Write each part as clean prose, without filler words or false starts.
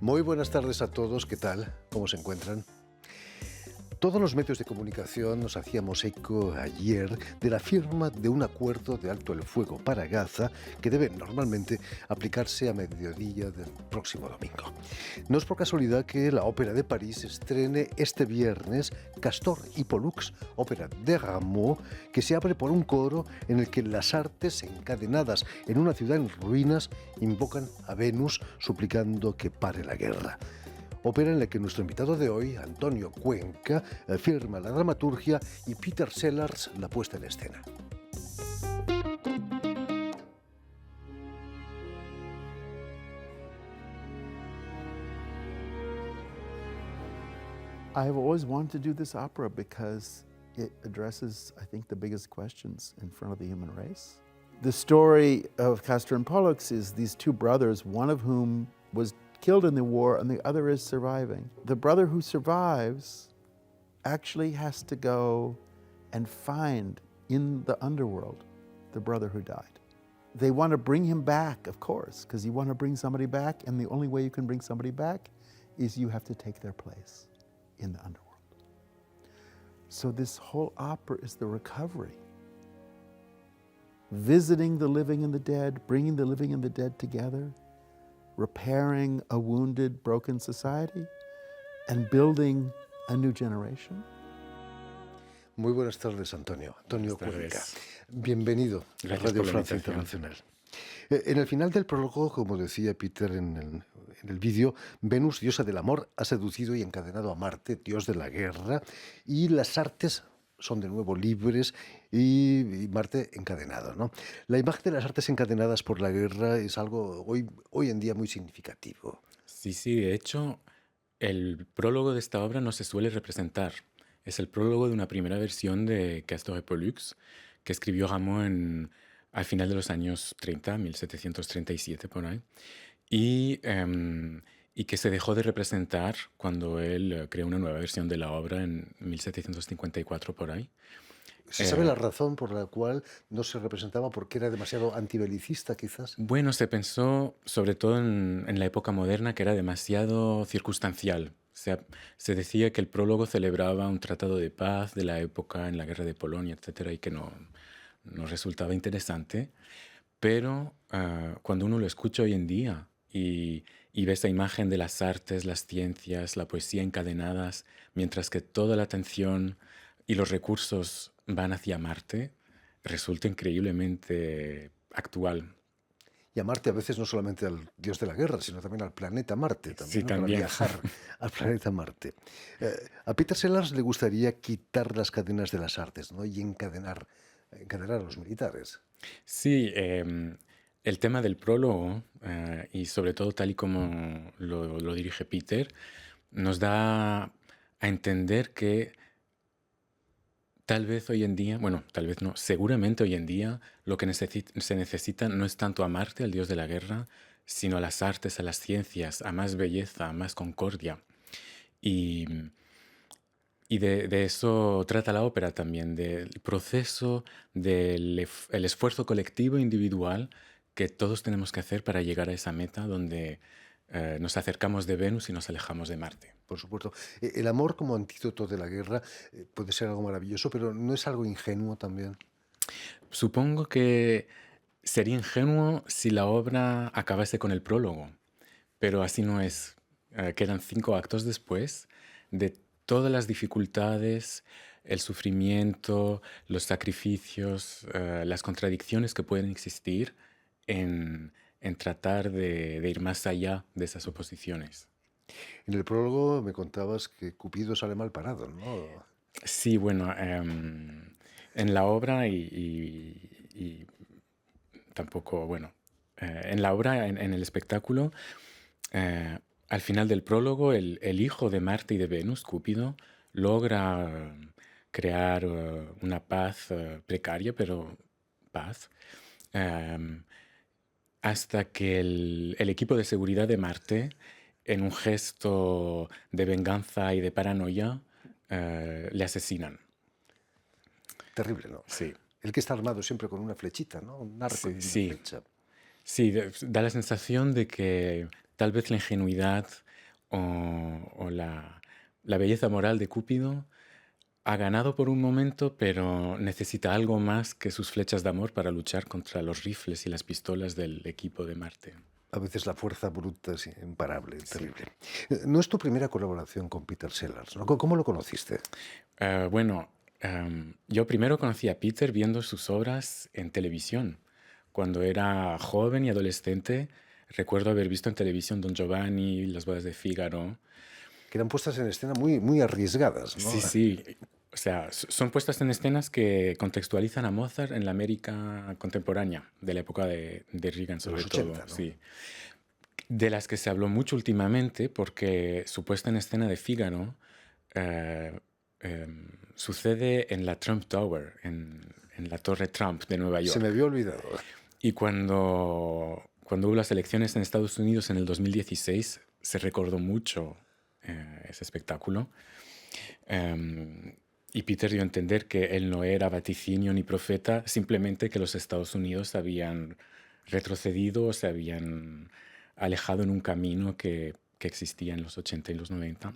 Muy buenas tardes a todos, ¿qué tal? ¿Cómo se encuentran? Todos los medios de comunicación nos hacíamos eco ayer de la firma de un acuerdo de alto el fuego para Gaza que debe normalmente aplicarse a mediodía del próximo domingo. No es por casualidad que la Ópera de París estrene este viernes Castor y Pollux, ópera de Rameau, que se abre por un coro en el que las artes encadenadas en una ciudad en ruinas invocan a Venus suplicando que pare la guerra. Ópera en la que nuestro invitado de hoy, Antonio Cuenca, firma la dramaturgia y Peter Sellars la puesta en escena. I've always wanted to do this opera because it addresses, I think, the biggest questions in front of the human race. The story of Castor and Pollux is these two brothers, one of whom was killed in the war and the other is surviving. The brother who survives actually has to go and find in the underworld the brother who died. They want to bring him back, of course, because you want to bring somebody back, and the only way you can bring somebody back is you have to take their place in the underworld. So this whole opera is the recovery. Visiting the living and the dead, bringing the living and the dead together, repairing a wounded, broken society, and building a new generation. Muy buenas tardes, Antonio. Antonio Buenas Cuenca. tardes. Bienvenido a Gracias Radio por la Francia invitación. Internacional. En el final del prólogo, como decía Peter en el vídeo, Venus, diosa del amor, ha seducido y encadenado a Marte, dios de la guerra, y las artes son de nuevo libres y Marte encadenado, ¿no? La imagen de las artes encadenadas por la guerra es algo hoy en día muy significativo. Sí, de hecho, el prólogo de esta obra no se suele representar. Es el prólogo de una primera versión de Castor y Pollux que escribió Rameau al final de los años 30, 1737 por ahí, y que se dejó de representar cuando él creó una nueva versión de la obra en 1754 por ahí. ¿Se sabe la razón por la cual no se representaba? ¿Porque era demasiado antibelicista, quizás? Bueno, se pensó, sobre todo en la época moderna, que era demasiado circunstancial. O sea, se decía que el prólogo celebraba un tratado de paz de la época en la guerra de Polonia, etcétera, y que no resultaba interesante. Pero cuando uno lo escucha hoy en día y ve esa imagen de las artes, las ciencias, la poesía encadenadas, mientras que toda la atención y los recursos van hacia Marte, resulta increíblemente actual. Y a Marte a veces no solamente al dios de la guerra, sino también al planeta Marte, también, Sí, ¿no? Para también. viajar al planeta Marte. A Peter Sellars le gustaría quitar las cadenas de las artes, ¿no? Y encadenar a los militares. Sí, el tema del prólogo, y sobre todo tal y como lo dirige Peter, nos da a entender que tal vez hoy en día, bueno, tal vez no, seguramente hoy en día lo que se necesita no es tanto a Marte, al dios de la guerra, sino a las artes, a las ciencias, a más belleza, a más concordia. Y, y de eso trata la ópera también, del proceso, el esfuerzo colectivo e individual que todos tenemos que hacer para llegar a esa meta donde nos acercamos de Venus y nos alejamos de Marte. Por supuesto. El amor como antídoto de la guerra puede ser algo maravilloso, pero ¿no es algo ingenuo también? Supongo que sería ingenuo si la obra acabase con el prólogo, pero así no es. Quedan 5 actos después de todas las dificultades, el sufrimiento, los sacrificios, las contradicciones que pueden existir en tratar de ir más allá de esas oposiciones. En el prólogo me contabas que Cupido sale mal parado, ¿no? Sí, bueno, en la obra y tampoco, bueno, en la obra, en el espectáculo, al final del prólogo, el hijo de Marte y de Venus, Cúpido, logra crear una paz precaria, pero paz, em, hasta que el equipo de seguridad de Marte, en un gesto de venganza y de paranoia, le asesinan. Terrible, ¿no? Sí, El que está armado siempre con una flechita, ¿no? Un arco y una sí. flecha. Sí, da la sensación de que tal vez la ingenuidad o la belleza moral de Cúpido ha ganado por un momento, pero necesita algo más que sus flechas de amor para luchar contra los rifles y las pistolas del equipo de Marte. A veces la fuerza bruta es imparable, Sí. terrible. No es tu primera colaboración con Peter Sellers, ¿no? ¿Cómo lo conociste? Bueno, yo primero conocí a Peter viendo sus obras en televisión. Cuando era joven y adolescente, recuerdo haber visto en televisión Don Giovanni, Las bodas de Fígaro. Que eran puestas en escena muy arriesgadas, ¿no? Sí, sí. O sea, son puestas en escenas que contextualizan a Mozart en la América contemporánea, de la época de Reagan sobre los todo. 80, ¿no? Sí. De las que se habló mucho últimamente, porque su puesta en escena de Fígaro eh, sucede en la Trump Tower, en la Torre Trump de Nueva Se York. me había olvidado. Y cuando hubo las elecciones en Estados Unidos en el 2016, se recordó mucho ese espectáculo. Y Peter dio a entender que él no era vaticinio ni profeta, simplemente que los Estados Unidos habían retrocedido o se habían alejado en un camino que existía en los 80 y los 90.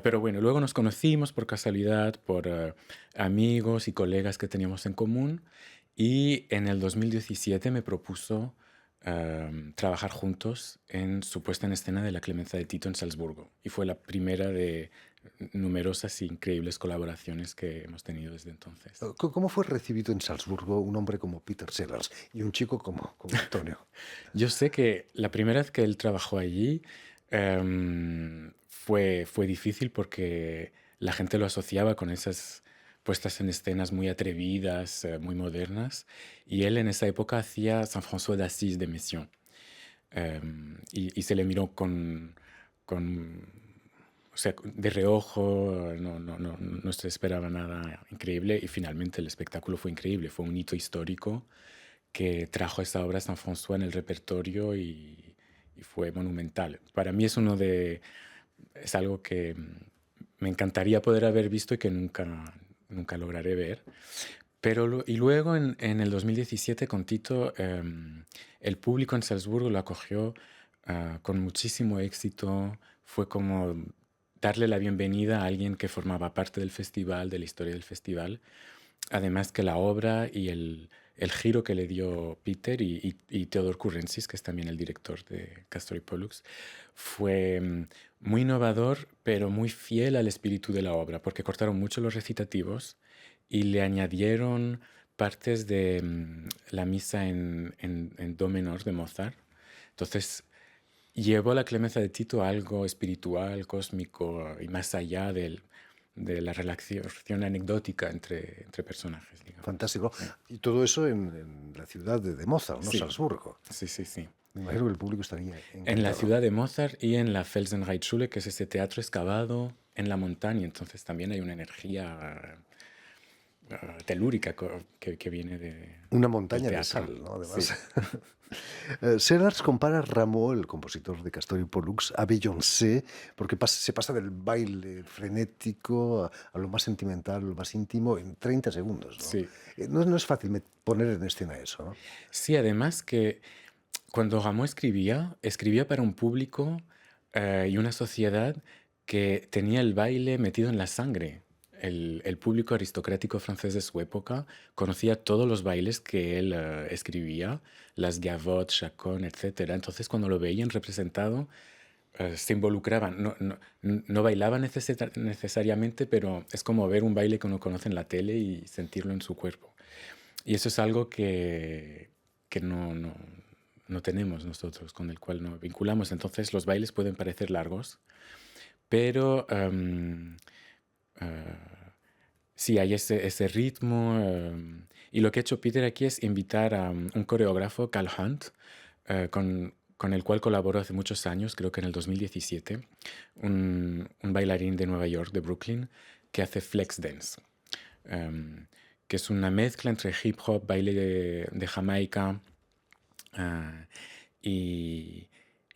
Pero bueno, luego nos conocimos por casualidad, por amigos y colegas que teníamos en común, y en el 2017 me propuso trabajar juntos en su puesta en escena de La Clemencia de Tito en Salzburgo. Y fue la primera de numerosas e increíbles colaboraciones que hemos tenido desde entonces. ¿Cómo fue recibido en Salzburgo un hombre como Peter Sellers y un chico como Antonio? Yo sé que la primera vez que él trabajó allí fue difícil porque la gente lo asociaba con esas puestas en escenas muy atrevidas, muy modernas, y él en esa época hacía Saint François d'Assise de Messiaen. Y se le miró o sea, de reojo, no se esperaba nada increíble, y finalmente el espectáculo fue increíble, fue un hito histórico que trajo esa obra Saint François en el repertorio y fue monumental. Para mí es algo que me encantaría poder haber visto y que nunca lograré ver. Y luego en el 2017 con Tito, el público en Salzburgo lo acogió con muchísimo éxito. Fue como darle la bienvenida a alguien que formaba parte del festival, de la historia del festival. Además que la obra y el giro que le dio Peter y Theodor Currensis, que es también el director de Castor y Pollux, fue muy innovador, pero muy fiel al espíritu de la obra, porque cortaron mucho los recitativos y le añadieron partes de la misa en do menor de Mozart. Entonces, llevó La Clemencia de Tito a algo espiritual, cósmico y más allá de la relación anecdótica entre personajes, digamos. Fantástico. Y todo eso en la ciudad de Mozart, ¿no? Sí. Salzburgo. Sí, sí, sí. Me imagino que el público estaría encantado. En la ciudad de Mozart y en la Felsenreitschule, que es ese teatro excavado en la montaña. Entonces también hay una energía telúrica que viene de... Una montaña del de teatro. sal, ¿no? Además. Sí. Sellers compara a Rameau, el compositor de Castor y Pollux, a Beyoncé, porque se pasa del baile frenético a lo más sentimental, lo más íntimo, en 30 segundos, ¿no? Sí. No es fácil poner en escena eso, ¿no? Sí, además que cuando Rameau escribía para un público y una sociedad que tenía el baile metido en la sangre. El público aristocrático francés de su época conocía todos los bailes que él escribía, las gavottes, chaconne, etc. Entonces, cuando lo veían representado, se involucraban. No bailaban necesariamente, pero es como ver un baile que uno conoce en la tele y sentirlo en su cuerpo. Y eso es algo que no tenemos nosotros, con el cual nos vinculamos. Entonces, los bailes pueden parecer largos, pero... sí, hay ese ritmo. Y lo que ha hecho Peter aquí es invitar a un coreógrafo, Cal Hunt, con el cual colaboró hace muchos años, creo que en el 2017, un bailarín de Nueva York, de Brooklyn, que hace flex dance, que es una mezcla entre hip hop, baile de Jamaica, y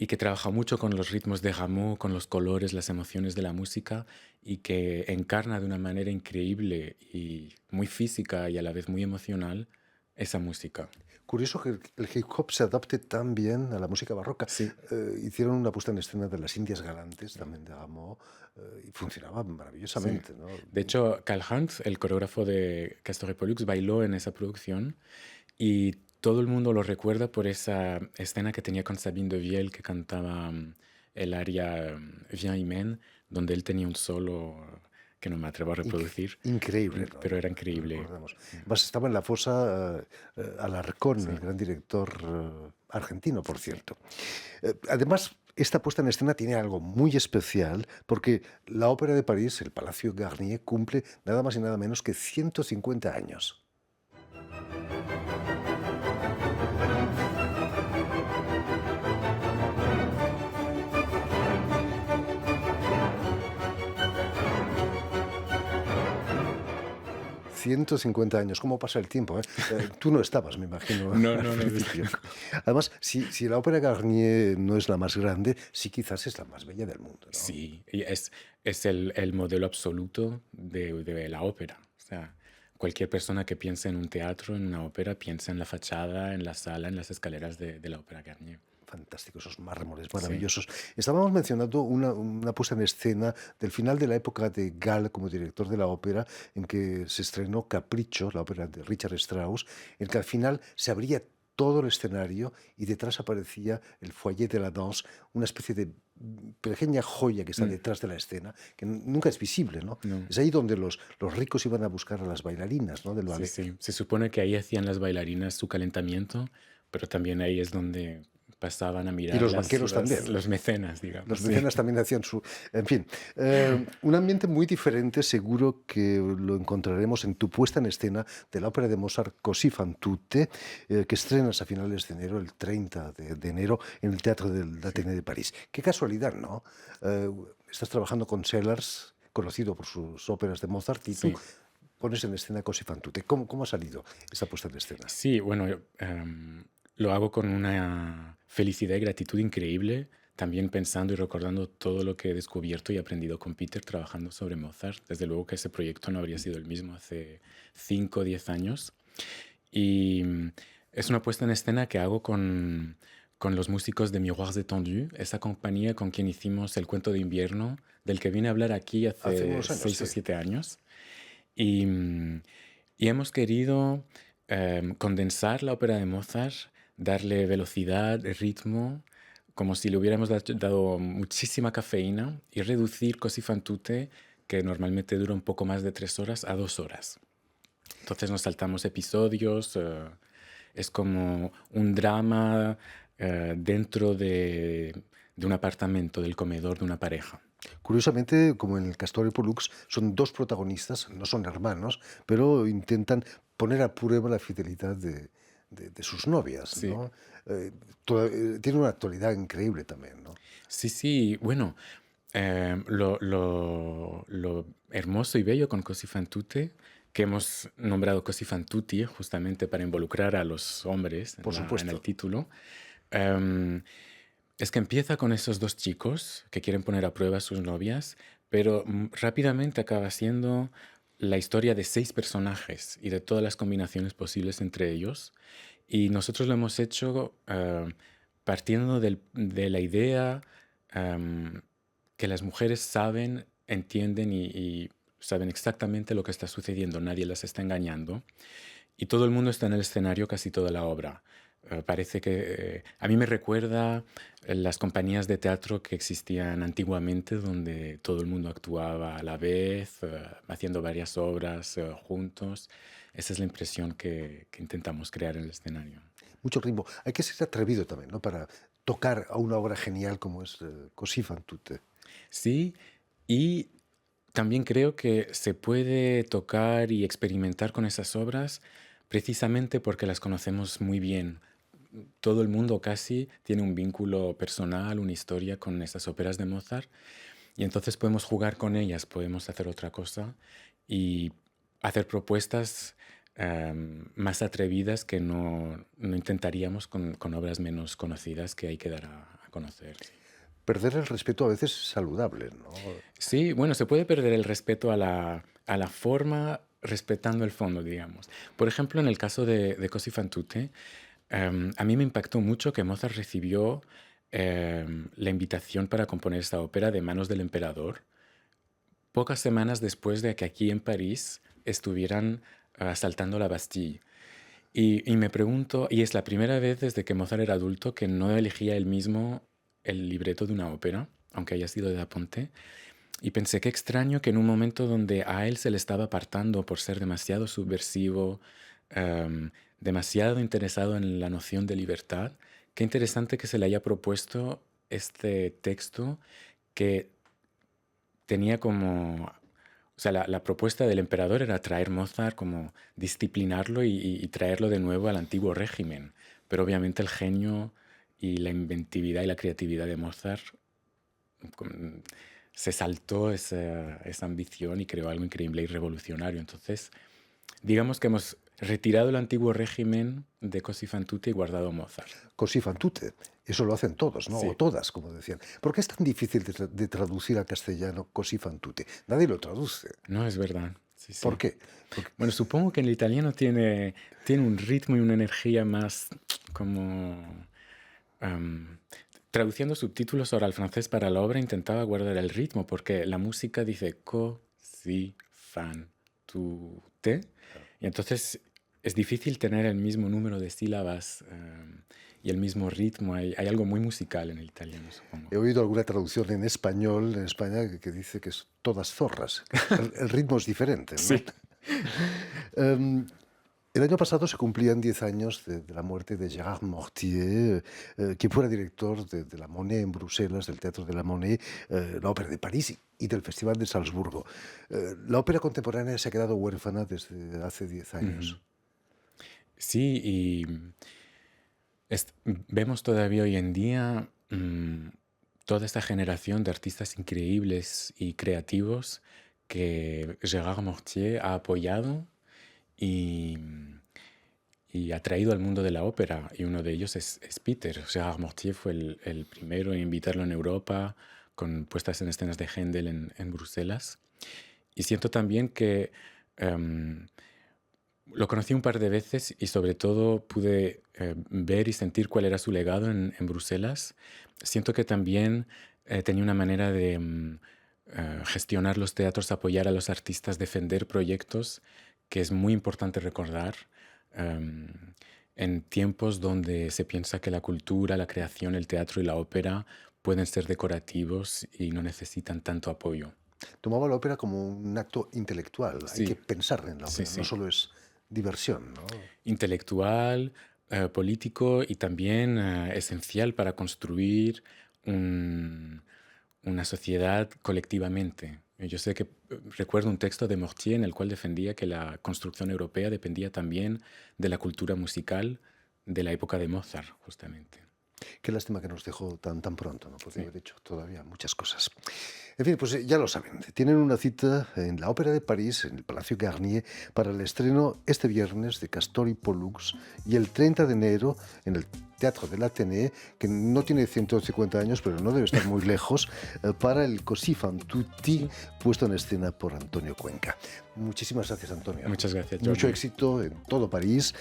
que trabaja mucho con los ritmos de Rameau, con los colores, las emociones de la música, y que encarna de una manera increíble y muy física y a la vez muy emocional esa música. Curioso que el hip hop se adapte tan bien a la música barroca. Sí, Hicieron una puesta en escena de las Indias Galantes, también de Rameau, y funcionaba sí. maravillosamente, ¿no? De hecho, Karl Heinz, el coreógrafo de Castor y Pollux, bailó en esa producción y todo el mundo lo recuerda por esa escena que tenía con Sabine de Viel que cantaba el aria Viens y Men, donde él tenía un solo que no me atrevo a reproducir, Increíble, ¿no? pero era increíble. Recordemos. Además, estaba en la fosa Alarcón, Sí. el gran director argentino, por cierto. Además, esta puesta en escena tiene algo muy especial porque la Ópera de París, el Palacio Garnier, cumple nada más y nada menos que 150 años. 150 años, ¿cómo pasa el tiempo? Tú no estabas, me imagino, No, al no, no. principio. Además, si la Ópera Garnier no es la más grande, sí quizás es la más bella del mundo, ¿no? Sí, y es el modelo absoluto de la ópera. O sea, cualquier persona que piense en un teatro, en una ópera, piensa en la fachada, en la sala, en las escaleras de la Ópera Garnier. Fantástico, esos mármoles Sí, maravillosos. Estábamos mencionando una puesta en escena del final de la época de Gall como director de la ópera, en que se estrenó Capricho, la ópera de Richard Strauss, en que al final se abría todo el escenario y detrás aparecía el foyer de la danse, una especie de pequeña joya que está Mm, detrás de la escena, que nunca es visible, ¿no? no, Es ahí donde los ricos iban a buscar a las bailarinas, ¿no? Del sí, ballet. sí. Se supone que ahí hacían las bailarinas su calentamiento, pero también ahí es donde pasaban a Y mirar los banqueros también. los mecenas, digamos. Los Sí, mecenas también hacían su... En fin, un ambiente muy diferente seguro que lo encontraremos en tu puesta en escena de la ópera de Mozart Così fan tutte, que estrenas a finales de enero, el 30 de enero, en el Teatro del sí. Athénée de París. Qué casualidad, ¿no? Eh, Estás trabajando con Sellars, conocido por sus óperas de Mozart, y tú Sí. pones en escena Così fan tutte. ¿Cómo ha salido esta puesta en escena? Sí, bueno, lo hago con una felicidad y gratitud increíble, también pensando y recordando todo lo que he descubierto y aprendido con Peter trabajando sobre Mozart. Desde luego que ese proyecto no habría sido el mismo hace 5 o 10 años. Y es una puesta en escena que hago con los músicos de Miroirs Étendus, esa compañía con quien hicimos el cuento de invierno, del que vine a hablar aquí Hace hace unos años, 6 o sí. 7 años. Y, y hemos querido condensar la ópera de Mozart, darle velocidad, ritmo, como si le hubiéramos dado muchísima cafeína y reducir Così fan tutte, que normalmente dura un poco más de 3 horas, a 2 horas. Entonces nos saltamos episodios, es como un drama dentro de un apartamento, del comedor de una pareja. Curiosamente, como en el Castor y Pollux, son dos protagonistas, no son hermanos, pero intentan poner a prueba la fidelidad de sus novias, Sí, ¿no? Tiene una actualidad increíble también, ¿no? sí, sí. Bueno, lo hermoso y bello con Così fan tutte, que hemos nombrado Così fan tutti justamente para involucrar a los hombres Por en el supuesto. título, em, es que empieza con esos dos chicos que quieren poner a prueba a sus novias, pero rápidamente acaba siendo la historia de 6 personajes y de todas las combinaciones posibles entre ellos. Y nosotros lo hemos hecho partiendo de la idea em, que las mujeres saben, entienden y saben exactamente lo que está sucediendo, nadie las está engañando. Y todo el mundo está en el escenario casi toda la obra. Parece que a mí me recuerda las compañías de teatro que existían antiguamente, donde todo el mundo actuaba a la vez, haciendo varias obras juntos. Esa es la impresión que intentamos crear en el escenario. Mucho ritmo. Hay que ser atrevido también, ¿no? Para tocar a una obra genial como es Così fan tutte. Sí, y también creo que se puede tocar y experimentar con esas obras precisamente porque las conocemos muy bien. Todo el mundo casi tiene un vínculo personal, una historia con esas óperas de Mozart y entonces podemos jugar con ellas, podemos hacer otra cosa y hacer propuestas más atrevidas que no intentaríamos con obras menos conocidas que hay que dar a conocer. Sí. Perder el respeto a veces es saludable, ¿no? Sí, bueno, se puede perder el respeto a la forma respetando el fondo, digamos. Por ejemplo, en el caso de Così fan tutte, A mí me impactó mucho que Mozart recibió la invitación para componer esta ópera de manos del emperador pocas semanas después de que aquí en París estuvieran asaltando la Bastille. Y me pregunto, y es la primera vez desde que Mozart era adulto que no elegía él mismo el libreto de una ópera, aunque haya sido de Da Ponte. Y pensé qué extraño que en un momento donde a él se le estaba apartando por ser demasiado subversivo, demasiado interesado en la noción de libertad, qué interesante que se le haya propuesto este texto que tenía como... O sea, la propuesta del emperador era traer Mozart, como disciplinarlo y traerlo de nuevo al antiguo régimen. Pero obviamente el genio y la inventividad y la creatividad de Mozart se saltó esa ambición y creó algo increíble y revolucionario. Entonces, digamos que hemos retirado el antiguo régimen de Così fan tutte y guardado Mozart. Così fan tutte. Eso lo hacen todos, ¿no? Sí. O todas, como decían. ¿Por qué es tan difícil de traducir al castellano Così fan tutte? Nadie lo traduce. No, es verdad. Sí, sí. ¿Por qué? Porque Bueno, supongo que en el italiano tiene un ritmo y una energía más como... traduciendo subtítulos ahora al francés para la obra intentaba guardar el ritmo porque la música dice così fan tutte y entonces es difícil tener el mismo número de sílabas y el mismo ritmo. Hay algo muy musical en el italiano, supongo. he oído alguna traducción en español, en España, que dice que es todas zorras. El ritmo es diferente, ¿no? Sí. El año pasado se cumplían 10 años de la muerte de Gérard Mortier, quien fuera director de la Monnaie en Bruselas, del Teatro de la Monnaie, la Ópera de París y del Festival de Salzburgo. La ópera contemporánea se ha quedado huérfana desde hace 10 años. Sí, y vemos todavía hoy en día toda esta generación de artistas increíbles y creativos que Gérard Mortier ha apoyado y ha traído al mundo de la ópera. Y uno de ellos es Peter. Gérard Mortier fue el primero en invitarlo en Europa con puestas en escenas de Händel en Bruselas. Y siento también que lo conocí un par de veces y sobre todo pude ver y sentir cuál era su legado en Bruselas. Siento que también tenía una manera de gestionar los teatros, apoyar a los artistas, defender proyectos, que es muy importante recordar en tiempos donde se piensa que la cultura, la creación, el teatro y la ópera pueden ser decorativos y no necesitan tanto apoyo. Tomaba la ópera como un acto intelectual. Sí. Hay que pensar en la ópera, Sí, sí. no solo es diversión, ¿no? Intelectual, político y también esencial para construir una sociedad colectivamente. Yo sé que recuerdo un texto de Mortier en el cual defendía que la construcción europea dependía también de la cultura musical de la época de Mozart, justamente. Qué lástima que nos dejó tan pronto, ¿no? Podría Sí. haber hecho todavía muchas cosas. En fin, pues ya lo saben. Tienen una cita en la Ópera de París, en el Palacio Garnier, para el estreno este viernes de Castor y Pollux y el 30 de enero en el Teatro del Athénée, que no tiene 150 años, pero no debe estar muy lejos, para el Così fan tutte, puesto en escena por Antonio Cuenca. Muchísimas gracias, Antonio. Muchas gracias, Mucho Jordi. éxito en todo París.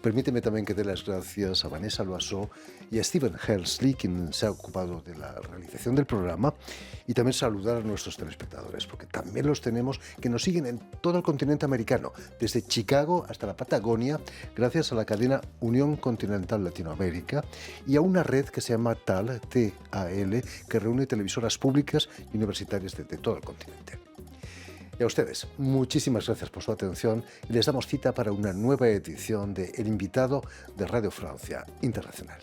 Permíteme también que dé las gracias a Vanessa Loiseau y a Stephen Hersley, quien se ha ocupado de la realización del programa, y también saludar a nuestros telespectadores, porque también los tenemos que nos siguen en todo el continente americano, desde Chicago hasta la Patagonia, gracias a la cadena Unión Continental Latinoamérica y a una red que se llama TAL, T-A-L, que reúne televisoras públicas y universitarias de todo el continente. Y a ustedes, muchísimas gracias por su atención y les damos cita para una nueva edición de El Invitado de Radio Francia Internacional.